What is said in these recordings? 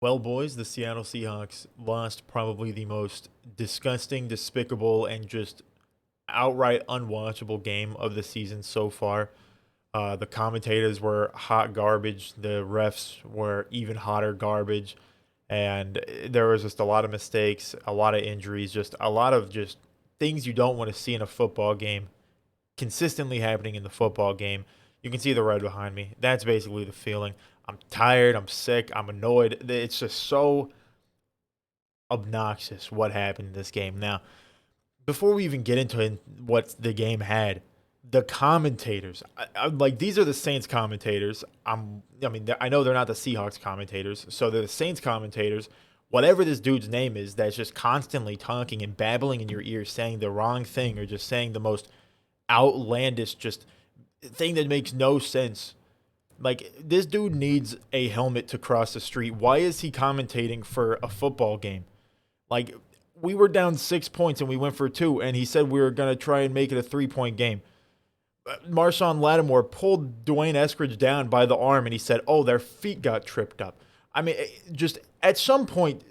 Well, boys, the Seattle Seahawks lost probably the most disgusting, despicable, and just outright unwatchable game of the season so far. The commentators were hot garbage. The refs were even hotter garbage. And there was just a lot of mistakes, a lot of injuries, just a lot of just things you don't want to see in a football game consistently happening in the football game. You can see the red behind me. That's basically the feeling. I'm tired. I'm sick. I'm annoyed. It's just so obnoxious what happened in this game. Now, before we even get into what the game had, the commentators, like these are the Saints commentators. I know they're not the Seahawks commentators, so they're the Saints commentators. Whatever this dude's name is, that's just constantly talking and babbling in your ear, saying the wrong thing or just saying the most outlandish, just thing that makes no sense. Like, this dude needs a helmet to cross the street. Why is he commentating for a football game? Like, we were down 6 points and we went for two, and he said we were going to try and make it a 3 point game. Marshawn Lattimore pulled Dwayne Eskridge down by the arm and he said, "Oh, their feet got tripped up." I mean, just at some point,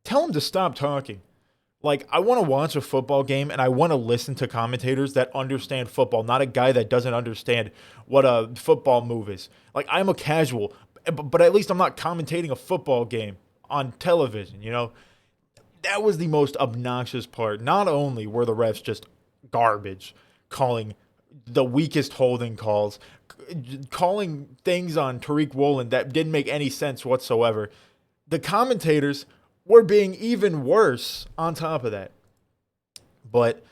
tell him to stop talking. Like, I want to watch a football game and I want to listen to commentators that understand football, not a guy that doesn't understand what a football move is. Like, I'm a casual, but at least I'm not commentating a football game on television, you know? That was the most obnoxious part. Not only were the refs just garbage, calling the weakest holding calls, calling things on Tariq Woolen that didn't make any sense whatsoever, the commentators were being even worse on top of that. But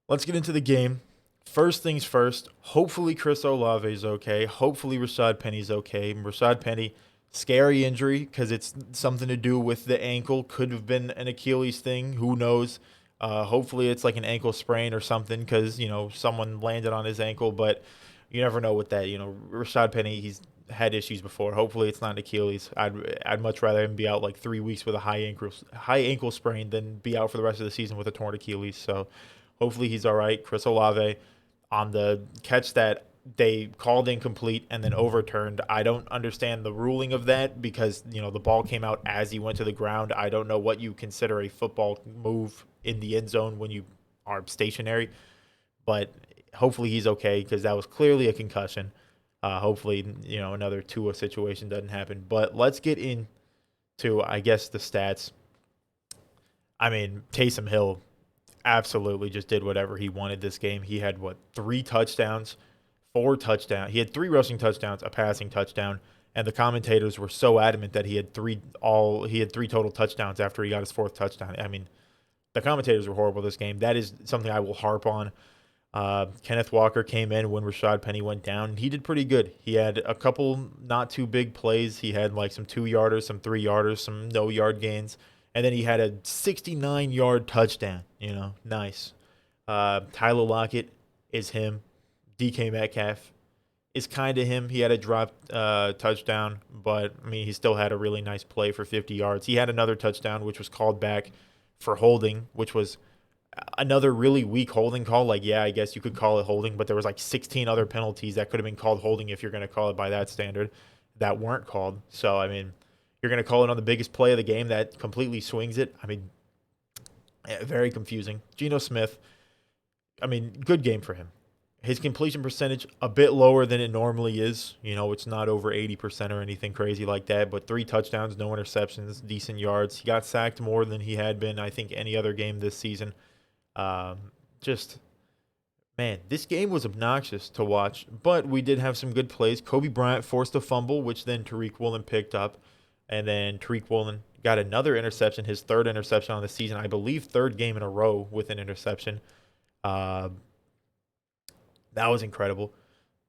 let's get into the game. First things first, hopefully Chris Olave is okay. Hopefully Rashad Penny's okay. Rashad Penny, scary injury because it's something to do with the ankle. Could have been an Achilles thing. Who knows? Hopefully it's like an ankle sprain or something because, someone landed on his ankle. But you never know with that. Rashad Penny, he's had issues before. Hopefully it's not an Achilles. I'd much rather him be out like 3 weeks with a high ankle sprain than be out for the rest of the season with a torn Achilles. So hopefully he's all right. Chris Olave on the catch that they called incomplete and then overturned. I don't understand the ruling of that because the ball came out as he went to the ground. I don't know what you consider a football move in the end zone when you are stationary, but hopefully he's okay because that was clearly a concussion. Hopefully, another Tua situation doesn't happen. But let's get into, I guess, the stats. I mean, Taysom Hill absolutely just did whatever he wanted this game. He had, three touchdowns, four touchdowns. He had three rushing touchdowns, a passing touchdown, and the commentators were so adamant that he had three total touchdowns after he got his fourth touchdown. I mean, the commentators were horrible this game. That is something I will harp on. Kenneth Walker came in when Rashad Penny went down, and he did pretty good. He had a couple not too big plays. He had like some 2 yarders, some 3 yarders, some no yard gains, and then he had a 69-yard touchdown. Nice. Tyler Lockett is him. DK Metcalf is kind of him. He had a drop touchdown, but I mean he still had a really nice play for 50 yards. He had another touchdown which was called back for holding, which was another really weak holding call. Like, yeah, I guess you could call it holding, but there was like 16 other penalties that could have been called holding if you're going to call it by that standard that weren't called. So, I mean, you're going to call it on the biggest play of the game that completely swings it. I mean, very confusing. Geno Smith, I mean, good game for him. His completion percentage a bit lower than it normally is. It's not over 80% or anything crazy like that, but 3 touchdowns, no interceptions, decent yards. He got sacked more than he had been, I think, any other game this season. Just, man, this game was obnoxious to watch, but we did have some good plays. Kobe Bryant forced a fumble, which then Tariq Woolen picked up, and then Tariq Woolen got another interception, his third interception on the season, I believe third game in a row with an interception. That was incredible.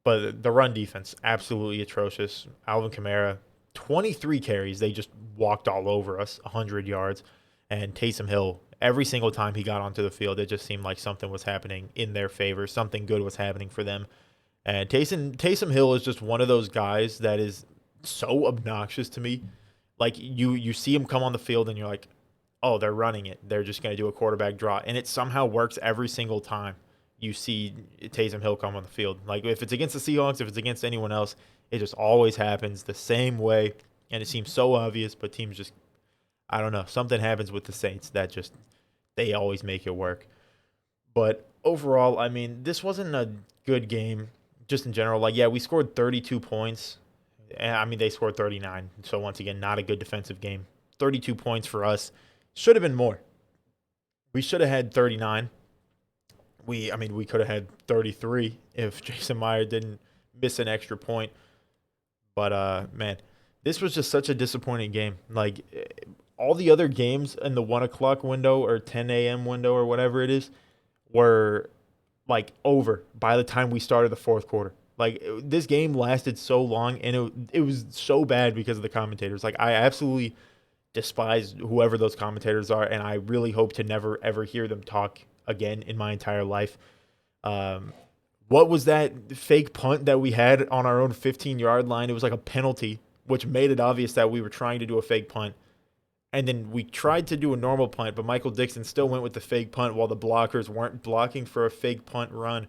But the run defense, absolutely atrocious. Alvin Kamara, 23 carries. They just walked all over us, 100 yards. And Taysom Hill, every single time he got onto the field, it just seemed like something was happening in their favor. Something good was happening for them. And Taysom Hill is just one of those guys that is so obnoxious to me. Like, you see him come on the field and you're like, oh, they're running it. They're just going to do a quarterback draw. And it somehow works every single time you see Taysom Hill come on the field. Like, if it's against the Seahawks, if it's against anyone else, it just always happens the same way. And it seems so obvious, but teams just, I don't know, something happens with the Saints that just, they always make it work. But overall, I mean, this wasn't a good game just in general. Like, yeah, we scored 32 points. I mean, they scored 39. So, once again, not a good defensive game. 32 points for us. Should have been more. We should have had 39. We could have had 33 if Jason Meyer didn't miss an extra point. But man, this was just such a disappointing game. Like all the other games in the 1 o'clock window or 10 a.m. window or whatever it is were like over by the time we started the fourth quarter. Like this game lasted so long, and it was so bad because of the commentators. Like I absolutely despise whoever those commentators are, and I really hope to never ever hear them talk again in my entire life. Um, what was that fake punt that we had on our own 15-yard line? It was like a penalty, which made it obvious that we were trying to do a fake punt. And then we tried to do a normal punt, but Michael Dixon still went with the fake punt while the blockers weren't blocking for a fake punt run.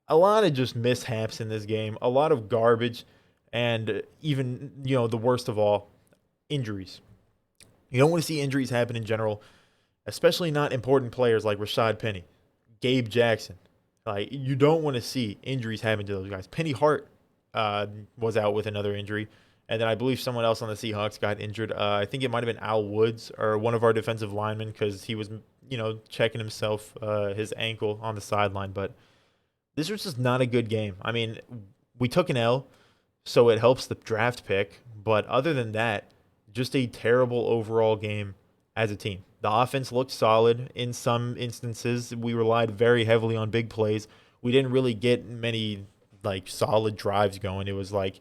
A lot of just mishaps in this game, a lot of garbage, and even, the worst of all, injuries. You don't want to see injuries happen in general, especially not important players like Rashad Penny, Gabe Jackson. Like, you don't want to see injuries happen to those guys. Penny Hart was out with another injury. And then I believe someone else on the Seahawks got injured. I think it might have been Al Woods or one of our defensive linemen because he was, checking himself, his ankle on the sideline. But this was just not a good game. I mean, we took an L, so it helps the draft pick. But other than that, just a terrible overall game as a team. The offense looked solid in some instances. We relied very heavily on big plays. We didn't really get many, solid drives going. It was like,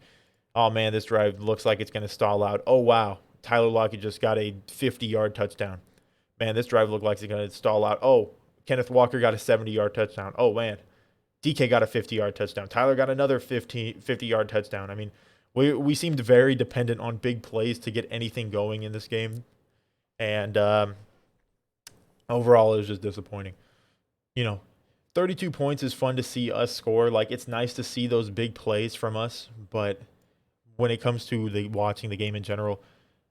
oh, man, this drive looks like it's going to stall out. Oh, wow, Tyler Lockett just got a 50-yard touchdown. Man, this drive looked like it's going to stall out. Oh, Kenneth Walker got a 70-yard touchdown. Oh, man, DK got a 50-yard touchdown. Tyler got another 50-yard touchdown. I mean, we seemed very dependent on big plays to get anything going in this game. And overall, it was just disappointing. 32 points is fun to see us score. Like, it's nice to see those big plays from us, but when it comes to watching the game in general,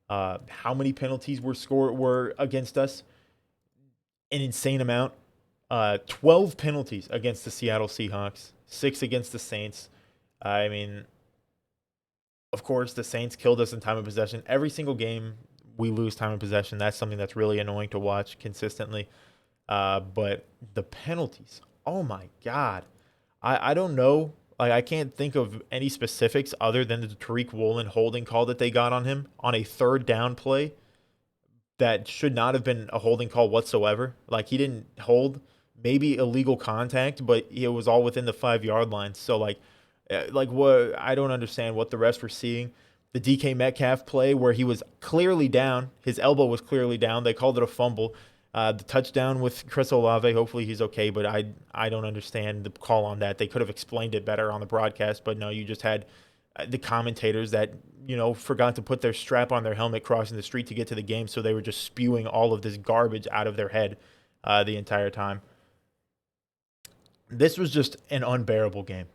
how many penalties were against us? An insane amount. 12 penalties against the Seattle Seahawks, 6 against the Saints. I mean, of course, the Saints killed us in time of possession. Every single game we lose time of possession. That's something that's really annoying to watch consistently. But the penalties, oh my God. I don't know. Like, I can't think of any specifics other than the Tariq Woolen holding call that they got on him on a third down play that should not have been a holding call whatsoever. Like, he didn't hold, maybe illegal contact, but it was all within the 5-yard line. So, what, I don't understand what the refs were seeing. The DK Metcalf play where he was clearly down, his elbow was clearly down. They called it a fumble. The touchdown with Chris Olave, hopefully he's okay, but I don't understand the call on that. They could have explained it better on the broadcast, but no, you just had the commentators that, forgot to put their strap on their helmet crossing the street to get to the game, so they were just spewing all of this garbage out of their head the entire time. This was just an unbearable game.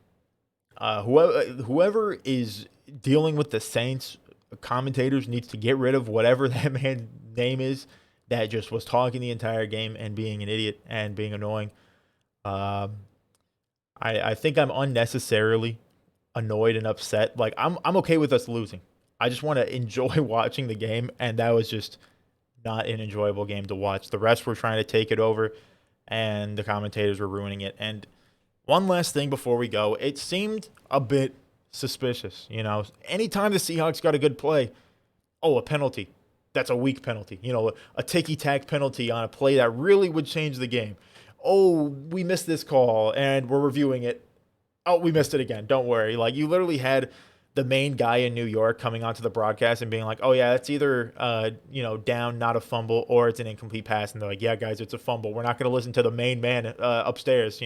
Whoever is dealing with the Saints commentators needs to get rid of whatever that man's name is that just was talking the entire game and being an idiot and being annoying. I think I'm unnecessarily annoyed and upset. Like, I'm okay with us losing. I just want to enjoy watching the game, and that was just not an enjoyable game to watch. The refs were trying to take it over, and the commentators were ruining it. And one last thing before we go, it seemed a bit suspicious. Anytime the Seahawks got a good play, a penalty. That's a weak penalty. A ticky-tack penalty on a play that really would change the game. Oh, we missed this call, and we're reviewing it. Oh, we missed it again. Don't worry. Like, you literally had the main guy in New York coming onto the broadcast and being like, oh, yeah, it's either, down, not a fumble, or it's an incomplete pass. And they're like, yeah, guys, it's a fumble. We're not going to listen to the main man upstairs,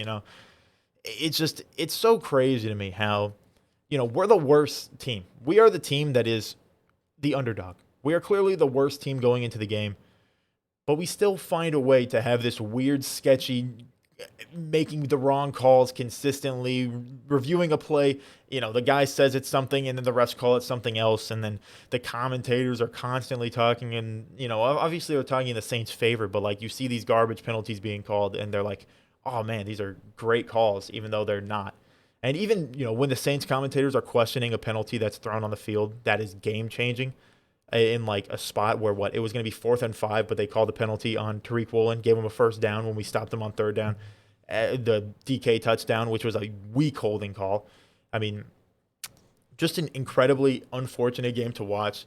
It's so crazy to me how, we're the worst team. We are the team that is the underdog. We are clearly the worst team going into the game, but we still find a way to have this weird, sketchy making the wrong calls consistently, reviewing a play. The guy says it's something, and then the refs call it something else, and then the commentators are constantly talking, and obviously they're talking in the Saints' favor, but like you see these garbage penalties being called, and they're like, "Oh man, these are great calls," even though they're not. And even when the Saints commentators are questioning a penalty that's thrown on the field that is game changing, in like a spot where it was going to be 4th and 5, but they called the penalty on Tariq Woolen, gave him a first down when we stopped him on 3rd down, the DK touchdown, which was a weak holding call. I mean, just an incredibly unfortunate game to watch.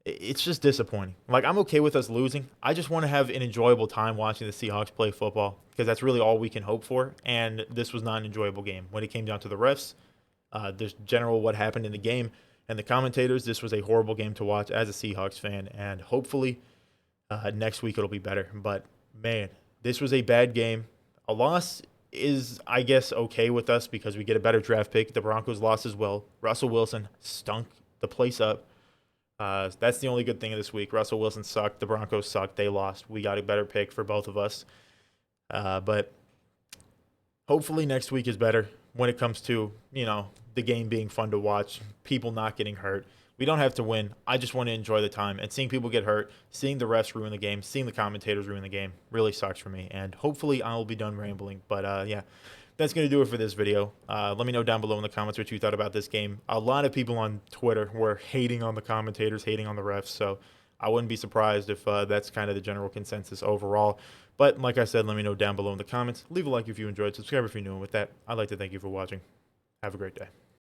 It's just disappointing. Like, I'm okay with us losing. I just want to have an enjoyable time watching the Seahawks play football because that's really all we can hope for. And this was not an enjoyable game. When it came down to the refs, just general what happened in the game, and the commentators, this was a horrible game to watch as a Seahawks fan. And hopefully next week it'll be better. But, man, this was a bad game. A loss is, I guess, okay with us because we get a better draft pick. The Broncos lost as well. Russell Wilson stunk the place up. That's the only good thing of this week. Russell Wilson sucked. The Broncos sucked. They lost. We got a better pick for both of us. But hopefully next week is better when it comes to, the game being fun to watch, people not getting hurt. We don't have to win. I just want to enjoy the time. And seeing people get hurt, seeing the refs ruin the game, seeing the commentators ruin the game really sucks for me. And hopefully I'll be done rambling. But, yeah, that's going to do it for this video. Let me know down below in the comments what you thought about this game. A lot of people on Twitter were hating on the commentators, hating on the refs. So I wouldn't be surprised if that's kind of the general consensus overall. But like I said, let me know down below in the comments. Leave a like if you enjoyed. Subscribe if you're new. And with that, I'd like to thank you for watching. Have a great day.